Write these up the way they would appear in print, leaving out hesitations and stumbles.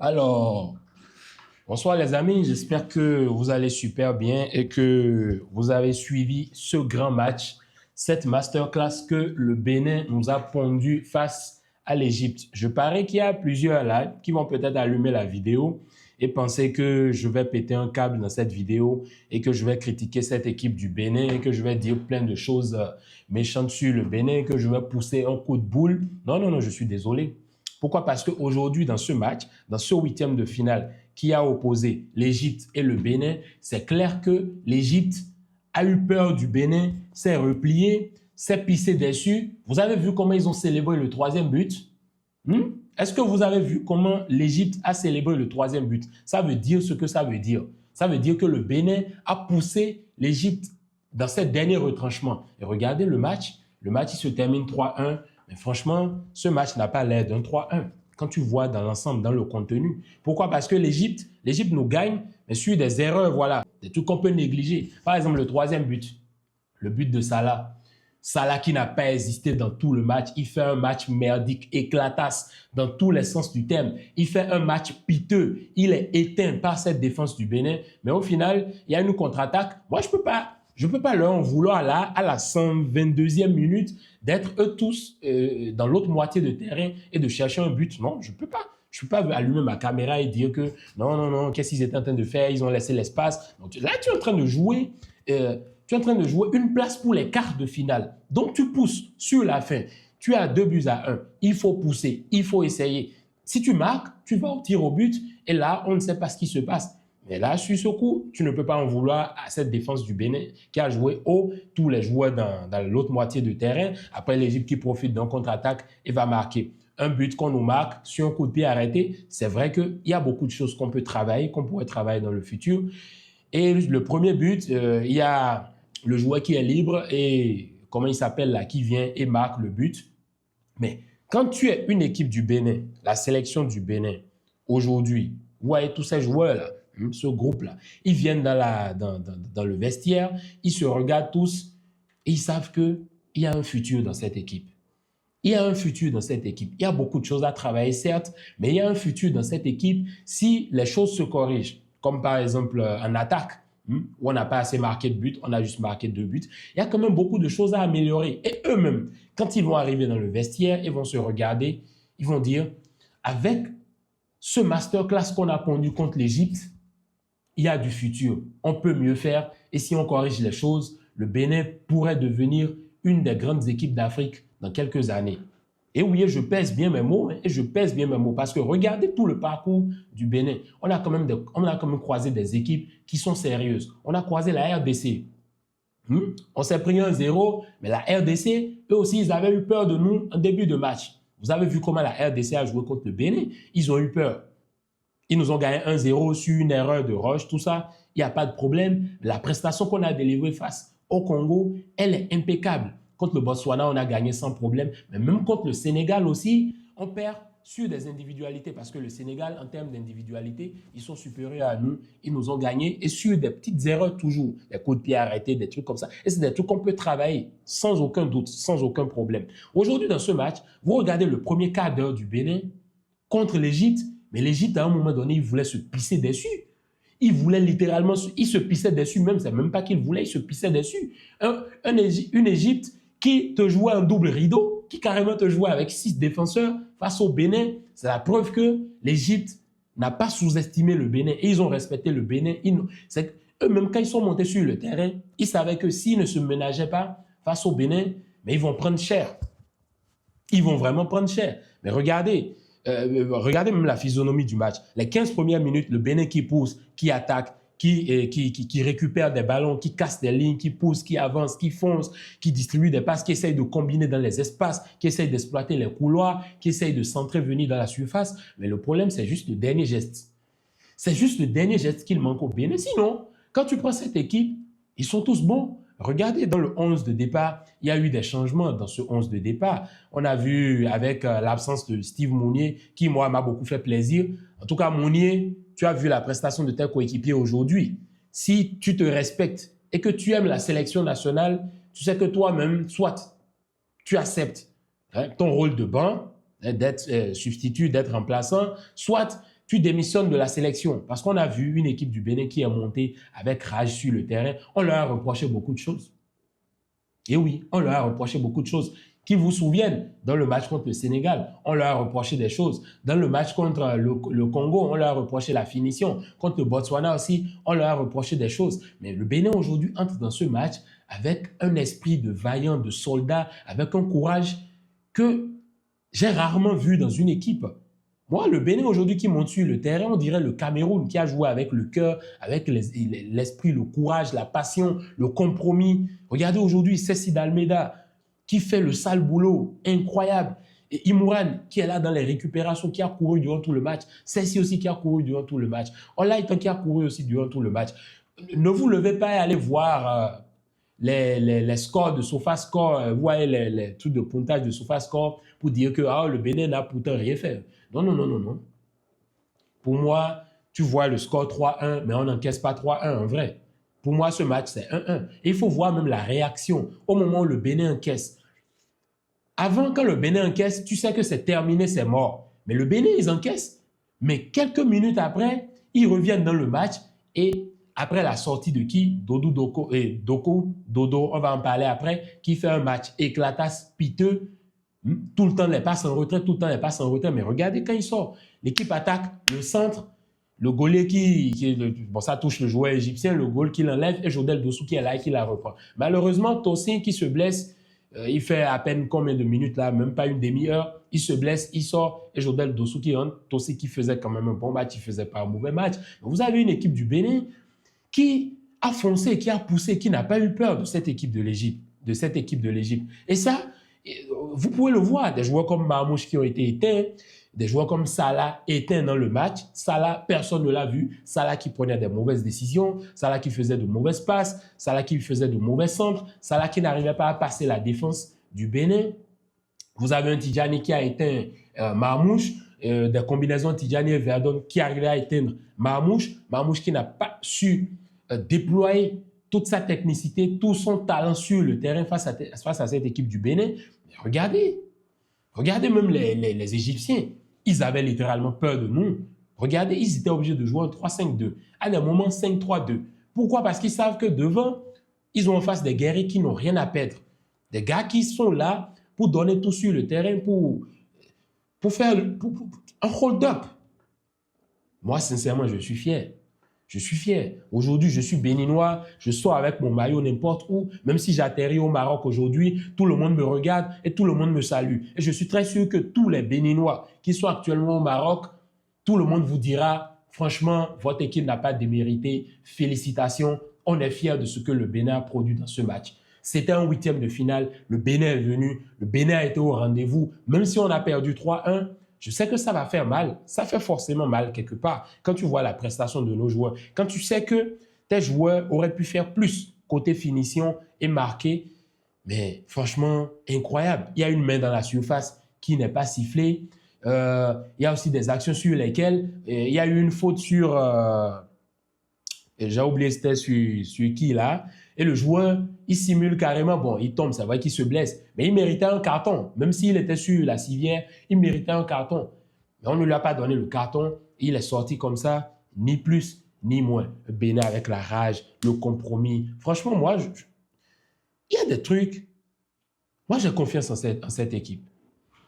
Alors, bonsoir les amis, j'espère que vous allez super bien et que vous avez suivi ce grand match, cette masterclass que le Bénin nous a pondu face à l'Égypte. Je parie qu'il y a plusieurs là qui vont peut-être allumer la vidéo et penser que je vais péter un câble dans cette vidéo et que je vais critiquer cette équipe du Bénin et que je vais dire plein de choses méchantes sur le Bénin, que je vais pousser un coup de boule. Non, non, non, je suis désolé. Pourquoi? Parce qu'aujourd'hui, dans ce match, dans ce huitième de finale qui a opposé l'Égypte et le Bénin, c'est clair que l'Égypte a eu peur du Bénin, s'est replié, s'est pissé dessus. Vous avez vu comment ils ont célébré le troisième but? Est-ce que vous avez vu comment l'Égypte a célébré le troisième but? Ça veut dire ce que ça veut dire. Ça veut dire que le Bénin a poussé l'Égypte dans ses derniers retranchements. Et regardez le match. Le match, il se termine 3-1. Mais franchement, ce match n'a pas l'air d'un 3-1 quand tu vois dans l'ensemble, dans le contenu. Pourquoi? Parce que l'Égypte nous gagne, mais sur des erreurs, voilà, des trucs qu'on peut négliger. Par exemple, le troisième but, le but de Salah. Salah qui n'a pas existé dans tout le match. Il fait un match merdique, éclatasse dans tous les sens du terme. Il fait un match piteux. Il est éteint par cette défense du Bénin. Mais au final, il y a une contre-attaque. Moi, je peux pas leur en vouloir là, à la 122e minute, d'être eux tous dans l'autre moitié de terrain et de chercher un but. Non, je peux pas. Je ne peux pas allumer ma caméra et dire que non, non, non, qu'est-ce qu'ils étaient en train de faire? Ils ont laissé l'espace. Là, tu es en train de jouer. Tu es en train de jouer une place pour les quarts de finale. Donc, tu pousses sur la fin. Tu as 2-1. Il faut pousser. Il faut essayer. Si tu marques, tu vas au tir au but. Et là, on ne sait pas ce qui se passe. Mais là, sur ce coup, tu ne peux pas en vouloir à cette défense du Bénin qui a joué haut, tous les joueurs dans l'autre moitié de terrain. Après, l'Égypte qui profite d'un contre-attaque et va marquer. Un but qu'on nous marque sur un coup de pied arrêté, c'est vrai qu'il y a beaucoup de choses qu'on peut travailler, qu'on pourrait travailler dans le futur. Et le premier but, il y a le joueur qui est libre et comment il s'appelle là, qui vient et marque le but. Mais quand tu es une équipe du Bénin, la sélection du Bénin, aujourd'hui, vous voyez tous ces joueurs-là, ce groupe-là, ils viennent dans le vestiaire, ils se regardent tous et ils savent qu'il y a un futur dans cette équipe. Il y a un futur dans cette équipe. Il y a beaucoup de choses à travailler, certes, mais il y a un futur dans cette équipe si les choses se corrigent. Comme par exemple en attaque, où on n'a pas assez marqué de buts, on a juste marqué 2 buts. Il y a quand même beaucoup de choses à améliorer. Et eux-mêmes, quand ils vont arriver dans le vestiaire, ils vont se regarder, ils vont dire, avec ce masterclass qu'on a pondu contre l'Égypte, il y a du futur. On peut mieux faire. Et si on corrige les choses, le Bénin pourrait devenir une des grandes équipes d'Afrique dans quelques années. Et oui, je pèse bien mes mots, et je pèse bien mes mots, parce que regardez tout le parcours du Bénin. On a quand même croisé des équipes qui sont sérieuses. On a croisé la RDC. On s'est pris 1-0, mais la RDC, eux aussi, ils avaient eu peur de nous en début de match. Vous avez vu comment la RDC a joué contre le Bénin? Ils ont eu peur. Ils nous ont gagné 1-0 sur une erreur de Roche, tout ça. Il n'y a pas de problème. La prestation qu'on a délivrée face au Congo, elle est impeccable. Contre le Botswana, on a gagné sans problème. Mais même contre le Sénégal aussi, on perd sur des individualités. Parce que le Sénégal, en termes d'individualité, ils sont supérieurs à nous. Ils nous ont gagné. Et sur des petites erreurs toujours. Des coups de pied arrêtés, des trucs comme ça. Et c'est des trucs qu'on peut travailler sans aucun doute, sans aucun problème. Aujourd'hui, dans ce match, vous regardez le premier quart d'heure du Bénin contre l'Égypte. Mais l'Égypte, à un moment donné, il voulait se pisser dessus. Il voulait littéralement, il se pissait dessus même. C'est même pas qu'il voulait, il se pissait dessus. Une Égypte qui te jouait un double rideau, qui carrément te jouait avec 6 défenseurs face au Bénin, c'est la preuve que l'Égypte n'a pas sous-estimé le Bénin et ils ont respecté le Bénin. Eux-mêmes, quand ils sont montés sur le terrain, ils savaient que s'ils ne se ménageaient pas face au Bénin, mais ils vont prendre cher. Ils vont vraiment prendre cher. Mais regardez même la physionomie du match. Les 15 premières minutes, le Bénin qui pousse, qui attaque, qui récupère des ballons, qui casse des lignes, qui pousse, qui avance, qui fonce, qui distribue des passes, qui essaye de combiner dans les espaces, qui essaye d'exploiter les couloirs, qui essaye de centrer, venir dans la surface. Mais le problème, c'est juste le dernier geste. C'est juste le dernier geste qu'il manque au Bénin. Sinon, quand tu prends cette équipe, ils sont tous bons. Regardez, dans le 11 de départ, il y a eu des changements dans ce 11 de départ. On a vu avec l'absence de Steve Mounier, qui, moi, m'a beaucoup fait plaisir. En tout cas, Mounier, tu as vu la prestation de tes coéquipiers aujourd'hui. Si tu te respectes et que tu aimes la sélection nationale, tu sais que toi-même, soit tu acceptes ton rôle de banc, d'être substitut, d'être remplaçant, soit tu démissionnes de la sélection. Parce qu'on a vu une équipe du Bénin qui est montée avec rage sur le terrain. On leur a reproché beaucoup de choses. Et oui, on leur a reproché beaucoup de choses. Qui vous souviennent, dans le match contre le Sénégal, on leur a reproché des choses. Dans le match contre le Congo, on leur a reproché la finition. Contre le Botswana aussi, on leur a reproché des choses. Mais le Bénin aujourd'hui entre dans ce match avec un esprit de vaillant, de soldat, avec un courage que j'ai rarement vu dans une équipe. Moi, le Bénin aujourd'hui qui monte sur le terrain, on dirait le Cameroun qui a joué avec le cœur, avec l'esprit, le courage, la passion, le compromis. Regardez aujourd'hui Ceci d'Almeida qui fait le sale boulot, incroyable. Et Imouran qui est là dans les récupérations, qui a couru durant tout le match. Ceci aussi qui a couru durant tout le match. Olaïtan qui a couru aussi durant tout le match. Ne vous levez pas et allez voir les scores de SofaScore, vous voyez les trucs de pointage de SofaScore pour dire que le Bénin n'a pourtant rien fait. Non, non, non, non, non. Pour moi, tu vois le score 3-1, mais on n'encaisse pas 3-1 en vrai. Pour moi, ce match, c'est 1-1. Et il faut voir même la réaction au moment où le Bénin encaisse. Avant, quand le Bénin encaisse, tu sais que c'est terminé, c'est mort. Mais le Bénin, ils encaissent. Mais quelques minutes après, ils reviennent dans le match et après la sortie de qui? Dodo, on va en parler après, qui fait un match éclatasse, piteux. Tout le temps, les passes en retrait, tout le temps, les passes en retrait. Mais regardez quand il sort. L'équipe attaque le centre. Le goalie bon, ça touche le joueur égyptien, le goal qui l'enlève et Jodel Dossou qui est là et qui la reprend. Malheureusement, Tosin qui se blesse, il fait à peine combien de minutes là, même pas une demi-heure, il se blesse, il sort et Jodel Dossou qui rentre. Tosin qui faisait quand même un bon match, il faisait pas un mauvais match. Vous avez une équipe du Bénin qui a foncé, qui a poussé, qui n'a pas eu peur de cette équipe de l'Égypte, Et ça, vous pouvez le voir, des joueurs comme Marmouche qui ont été éteints, des joueurs comme Salah éteints dans le match. Salah, personne ne l'a vu. Salah qui prenait des mauvaises décisions, Salah qui faisait de mauvaises passes, Salah qui faisait de mauvais centres, Salah qui n'arrivait pas à passer la défense du Bénin. Vous avez un Tidjani qui a éteint Marmouche, des combinaisons Tidjani et Verdon qui arrivaient à éteindre Marmouche qui n'a pas su déployer toute sa technicité, tout son talent sur le terrain face à cette équipe du Bénin. Mais regardez même les Égyptiens. Ils avaient littéralement peur de nous. Regardez, ils étaient obligés de jouer en 3-5-2. À des moments, 5-3-2. Pourquoi? Parce qu'ils savent que devant, ils ont en face des guerriers qui n'ont rien à perdre. Des gars qui sont là pour donner tout sur le terrain, pour faire un hold-up. Moi, sincèrement, je suis fier. Je suis fier. Aujourd'hui, je suis béninois, je sors avec mon maillot n'importe où. Même si j'atterris au Maroc aujourd'hui, tout le monde me regarde et tout le monde me salue. Et je suis très sûr que tous les béninois qui sont actuellement au Maroc, tout le monde vous dira, franchement, votre équipe n'a pas démérité. Félicitations. On est fiers de ce que le Bénin a produit dans ce match. C'était un 8e de finale. Le Bénin est venu. Le Bénin a été au rendez-vous. Même si on a perdu 3-1, je sais que ça va faire mal. Ça fait forcément mal quelque part. Quand tu vois la prestation de nos joueurs, quand tu sais que tes joueurs auraient pu faire plus côté finition et marquer, mais franchement, incroyable. Il y a une main dans la surface qui n'est pas sifflée. Il y a aussi des actions sur lesquelles il y a eu une faute sur... j'ai oublié c'était sur qui là. Et le joueur, il simule carrément. Bon, il tombe, c'est vrai qu'il se blesse. Mais il méritait un carton. Même s'il était sur la civière, il méritait un carton. Mais on ne lui a pas donné le carton. Il est sorti comme ça, ni plus, ni moins. Bénin avec la rage, le compromis. Franchement, moi, il y a des trucs. Moi, j'ai confiance en cette équipe.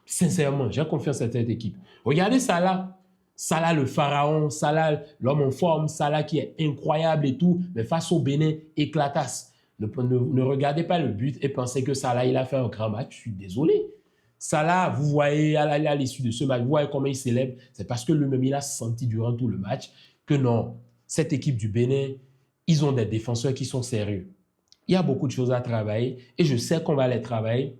Sincèrement, j'ai confiance en cette équipe. Regardez ça là. Salah le pharaon, Salah l'homme en forme, Salah qui est incroyable et tout, mais face au Bénin, éclatasse. Ne regardez pas le but et pensez que Salah, il a fait un grand match. Je suis désolé. Salah, vous voyez à l'issue de ce match, vous voyez comment il célèbre. C'est parce que lui-même, il a senti durant tout le match que non, cette équipe du Bénin, ils ont des défenseurs qui sont sérieux. Il y a beaucoup de choses à travailler et je sais qu'on va les travailler.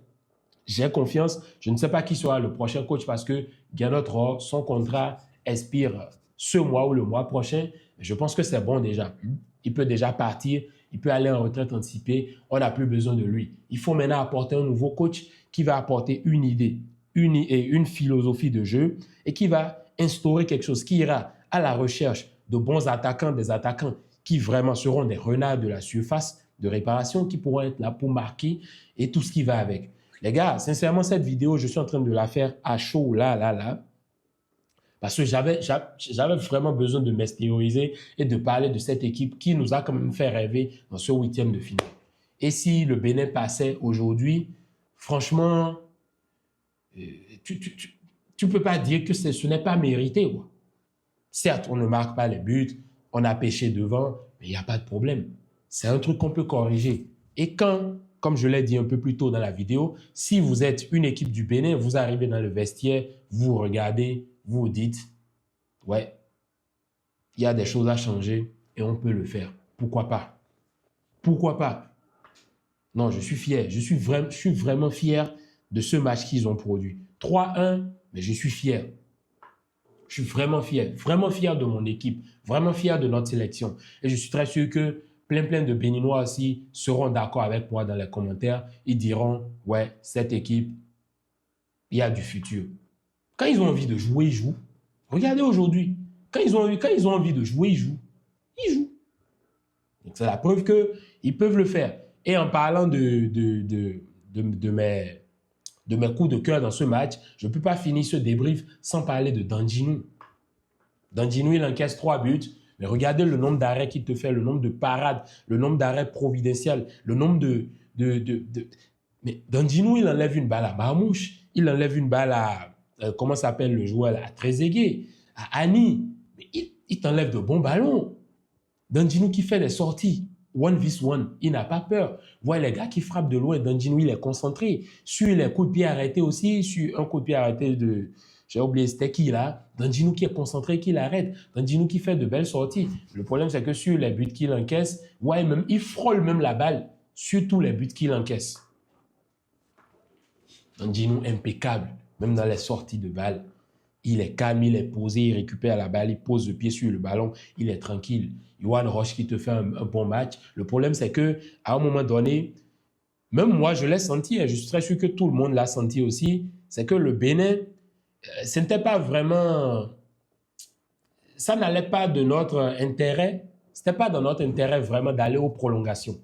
J'ai confiance. Je ne sais pas qui sera le prochain coach parce que Guinot, son contrat expire ce mois ou le mois prochain. Je pense que c'est bon déjà. Il peut déjà partir, il peut aller en retraite anticipée. On n'a plus besoin de lui. Il faut maintenant apporter un nouveau coach qui va apporter une idée, une philosophie de jeu et qui va instaurer quelque chose qui ira à la recherche de bons attaquants, des attaquants qui vraiment seront des renards de la surface de réparation, qui pourront être là pour marquer et tout ce qui va avec. Les gars, sincèrement, cette vidéo, je suis en train de la faire à chaud, là. Parce que j'avais vraiment besoin de m'extérioriser et de parler de cette équipe qui nous a quand même fait rêver dans ce huitième de finale. Et si le Bénin passait aujourd'hui, franchement, tu ne peux pas dire que ce n'est pas mérité, quoi. Certes, on ne marque pas les buts, on a pêché devant, mais il n'y a pas de problème. C'est un truc qu'on peut corriger. Et quand, comme je l'ai dit un peu plus tôt dans la vidéo, si vous êtes une équipe du Bénin, vous arrivez dans le vestiaire, vous regardez, vous vous dites, ouais, il y a des choses à changer et on peut le faire. Pourquoi pas? Pourquoi pas? Non, je suis fier. Je suis vraiment fier de ce match qu'ils ont produit. 3-1, mais je suis fier. Je suis vraiment fier de mon équipe, vraiment fier de notre sélection. Et je suis très sûr que plein de Béninois aussi seront d'accord avec moi dans les commentaires. Ils diront, ouais, cette équipe, il y a du futur. Quand ils ont envie de jouer, ils jouent. Regardez aujourd'hui, quand ils ont envie de jouer, ils jouent. Ils jouent. C'est la preuve qu'ils peuvent le faire. Et en parlant de mes coups de cœur dans ce match, je ne peux pas finir ce débrief sans parler de Dandjinou. Dandjinou, il encaisse 3 buts, mais regardez le nombre d'arrêts qu'il te fait, le nombre de parades, le nombre d'arrêts providentiels, le nombre Mais Dandjinou, il enlève une balle à Marmouche, il enlève une balle à, comment s'appelle le joueur là, à Trezeguet, à Annie. Mais il t'enlève de bons ballons. Dandjinou qui fait des sorties, 1v1, il n'a pas peur. Voyez les gars qui frappent de loin, Dandjinou, il est concentré. Sur les coups de pied arrêtés aussi, sur un coup de pied arrêté de... J'ai oublié, c'était qui là? Dandjinou qui est concentré, qui l'arrête. Dandjinou qui fait de belles sorties. Le problème, c'est que sur les buts qu'il encaisse, ouais, même, il frôle même la balle sur tous les buts qu'il encaisse. Dandjinou impeccable, même dans les sorties de balle. Il est calme, il est posé, il récupère la balle, il pose le pied sur le ballon, il est tranquille. Yohan Roche qui te fait un bon match. Le problème, c'est qu'à un moment donné, même moi, je l'ai senti, et je suis très sûr que tout le monde l'a senti aussi, c'est que le Bénin, ce n'était pas vraiment... Ça n'allait pas de notre intérêt, ce n'était pas dans notre intérêt vraiment d'aller aux prolongations.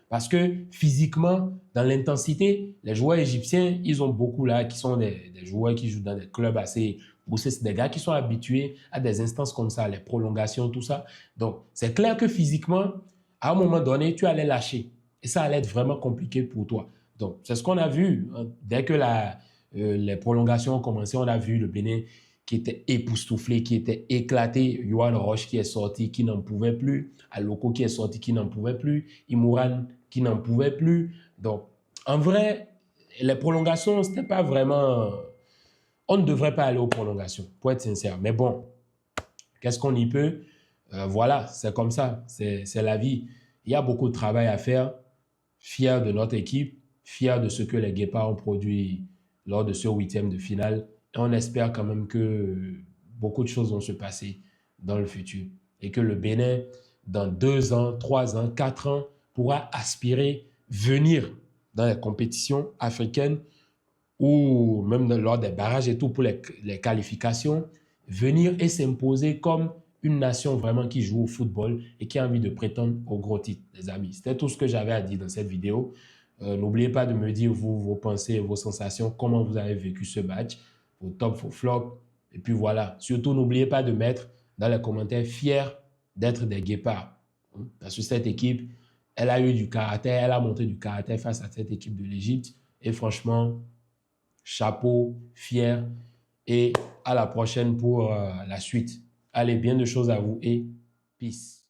Parce que physiquement, dans l'intensité, les joueurs égyptiens, ils ont beaucoup là, qui sont des joueurs qui jouent dans des clubs assez poussés. C'est des gars qui sont habitués à des instances comme ça, les prolongations, tout ça. Donc, c'est clair que physiquement, à un moment donné, tu allais lâcher. Et ça allait être vraiment compliqué pour toi. Donc, c'est ce qu'on a vu. Dès que les prolongations ont commencé, on a vu le Bénin qui était époustouflé, qui était éclaté. Yohan Roche qui est sorti, qui n'en pouvait plus. Aloko qui est sorti, qui n'en pouvait plus. Imouran qui n'en pouvait plus. Donc, en vrai, les prolongations, ce n'était pas vraiment... On ne devrait pas aller aux prolongations, pour être sincère. Mais bon, qu'est-ce qu'on y peut? Voilà, c'est comme ça. C'est la vie. Il y a beaucoup de travail à faire. Fier de notre équipe, fier de ce que les Guépards ont produit lors de ce huitième de finale. Et on espère quand même que beaucoup de choses vont se passer dans le futur. Et que le Bénin, dans 2 ans, 3 ans, 4 ans, pourra aspirer, venir dans les compétitions africaines ou même lors des barrages et tout pour les qualifications, venir et s'imposer comme une nation vraiment qui joue au football et qui a envie de prétendre au gros titre, les amis. C'était tout ce que j'avais à dire dans cette vidéo. N'oubliez pas de me dire vos pensées, vos sensations, comment vous avez vécu ce match, vos tops, vos flops. Et puis voilà, surtout n'oubliez pas de mettre dans les commentaires fiers d'être des Guépards. Parce que cette équipe, elle a eu du caractère, elle a montré du caractère face à cette équipe de l'Égypte. Et franchement, chapeau, fier. Et à la prochaine pour la suite. Allez, bien de choses à vous et peace.